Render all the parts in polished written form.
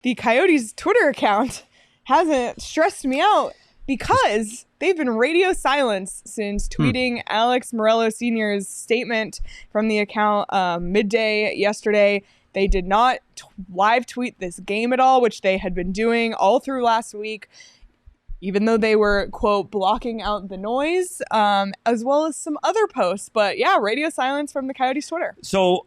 the Coyotes Twitter account hasn't stressed me out because they've been radio silence since tweeting Alex Morello Sr.'s statement from the account midday yesterday. They did not live tweet this game at all, which they had been doing all through last week, even though they were, quote, blocking out the noise, as well as some other posts. But yeah, radio silence from the Coyotes Twitter. So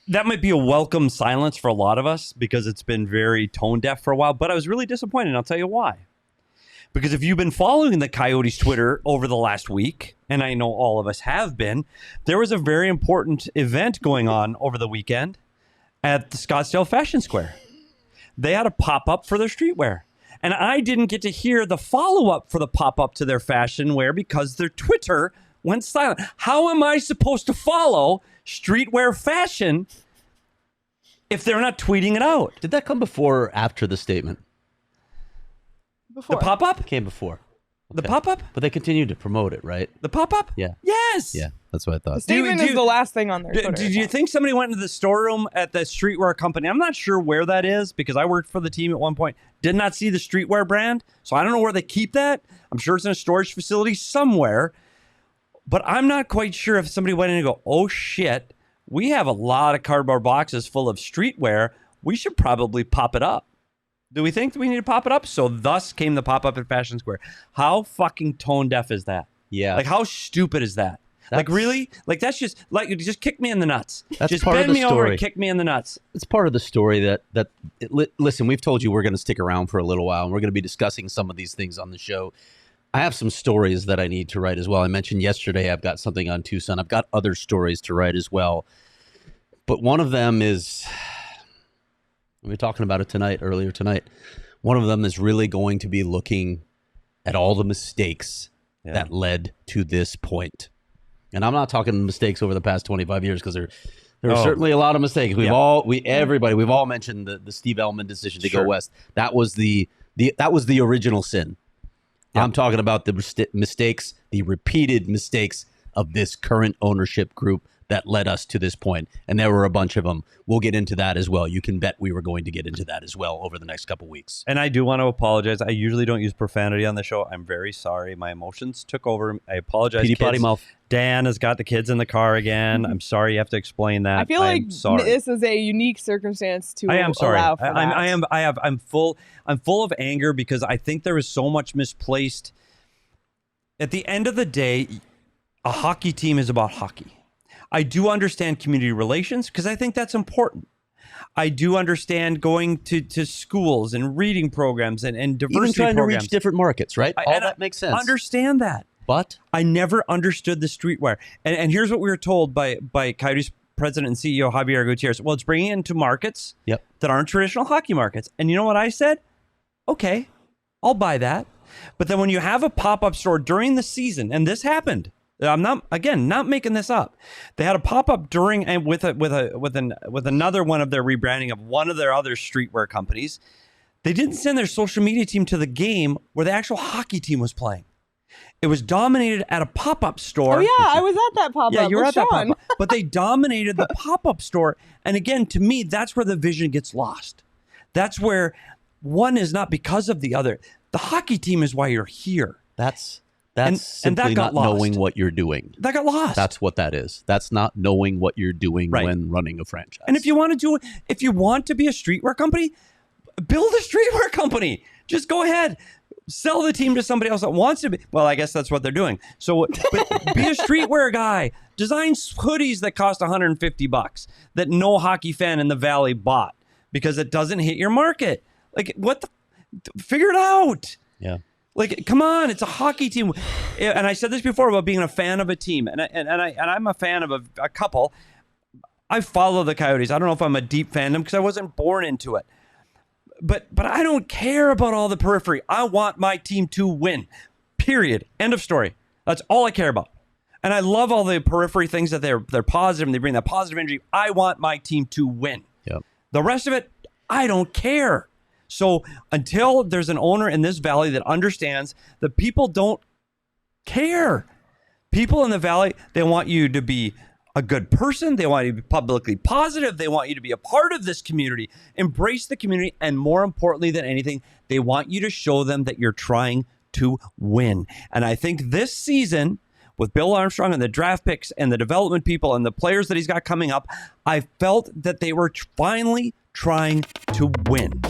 that might be a welcome silence for a lot of us because it's been very tone deaf for a while, but I was really disappointed, and I'll tell you why. Because if you've been following the Coyotes Twitter over the last week, and I know all of us have been, there was a very important event going on over the weekend at the Scottsdale Fashion Square. They had a pop-up for their streetwear. And I didn't get to hear the follow-up for the pop-up to their fashion wear because their Twitter went silent. How am I supposed to follow streetwear fashion if they're not tweeting it out? Did that come before or after the statement? Before. The pop-up? Came before. The pop-up? But they continued to promote it, right? The pop-up? Yeah. Yes. Yeah, that's what I thought. The statement is the last thing on their Twitter Did you think somebody went into the storeroom at the streetwear company? I'm not sure where that is because I worked for the team at one point. Did not see the streetwear brand, so I don't know where they keep that. I'm sure it's in a storage facility somewhere, but I'm not quite sure if somebody went in and go, oh shit, we have a lot of cardboard boxes full of streetwear. We should probably pop it up. Do we think that we need to pop it up? So thus came the pop-up at Fashion Square. How fucking tone deaf is that? Yeah. Like, how stupid is that? Like, really? Like, that's just, like, just kick me in the nuts. That's just part of bend the me over story. and kick me in the nuts. It's part of the story listen, we've told you we're going to stick around for a little while, and we're going to be discussing some of these things on the show. I have some stories that I need to write as well. I mentioned yesterday I've got something on Tucson. I've got other stories to write as well. But one of them is, we were talking about it earlier tonight. One of them is really going to be looking at all the mistakes that led to this point. And I'm not talking mistakes over the past 25 years because there are certainly a lot of mistakes. We've all mentioned the Steve Ellman decision to go west. That was the original sin. I'm talking about the mistakes, the repeated mistakes of this current ownership group that led us to this point. And there were a bunch of them. We'll get into that as well. You can bet we were going to get into that as well over the next couple weeks. And I do want to apologize. I usually don't use profanity on the show. I'm very sorry. My emotions took over. I apologize. Petey potty mouth. Dan has got the kids in the car again. I'm sorry you have to explain that. I feel like this is a unique circumstance to allow for that. I'm full of anger because I think there is so much misplaced. At the end of the day, a hockey team is about hockey. I do understand community relations because I think that's important. I do understand going to schools and reading programs and diversity even trying programs. to reach different markets, right? All that makes sense. Understand that. But I never understood the streetwear. And here's what we were told by Coyotes president and CEO Javier Gutierrez. Well, it's bringing it into markets that aren't traditional hockey markets. And you know what I said? Okay, I'll buy that. But then when you have a pop-up store during the season, and this happened, I'm not making this up. They had a pop-up during and with another one of their rebranding of one of their other streetwear companies. They didn't send their social media team to the game where the actual hockey team was playing. It was dominated at a pop-up store. Oh yeah, I was at that pop-up. Yeah, you were at that Sean. pop-up. But they dominated the pop-up store. And again, to me, that's where the vision gets lost. That's where one is not because of the other. The hockey team is why you're here. That's and simply that got not lost. knowing what you're doing. That got lost. That's what that is. That's not knowing what you're doing when running a franchise. And if you want to be a streetwear company, build a streetwear company. Just go ahead. Sell the team to somebody else that wants to be. Well, I guess that's what they're doing. So but be a streetwear guy. Design hoodies that cost $150 that no hockey fan in the Valley bought because it doesn't hit your market. Like, figure it out. Yeah. Like, come on, it's a hockey team. And I said this before about being a fan of a team. And I'm a fan of a couple. I follow the Coyotes. I don't know if I'm a deep fandom because I wasn't born into it. But I don't care about all the periphery. I want my team to win. Period. End of story. That's all I care about. And I love all the periphery things that they're positive and they bring that positive energy. I want my team to win. Yep. The rest of it, I don't care. So until there's an owner in this valley that understands that people don't care. People in the valley, they want you to be a good person. They want you to be publicly positive. They want you to be a part of this community, embrace the community. And more importantly than anything, they want you to show them that you're trying to win. And I think this season, with Bill Armstrong and the draft picks and the development people and the players that he's got coming up, I felt that they were finally trying to win.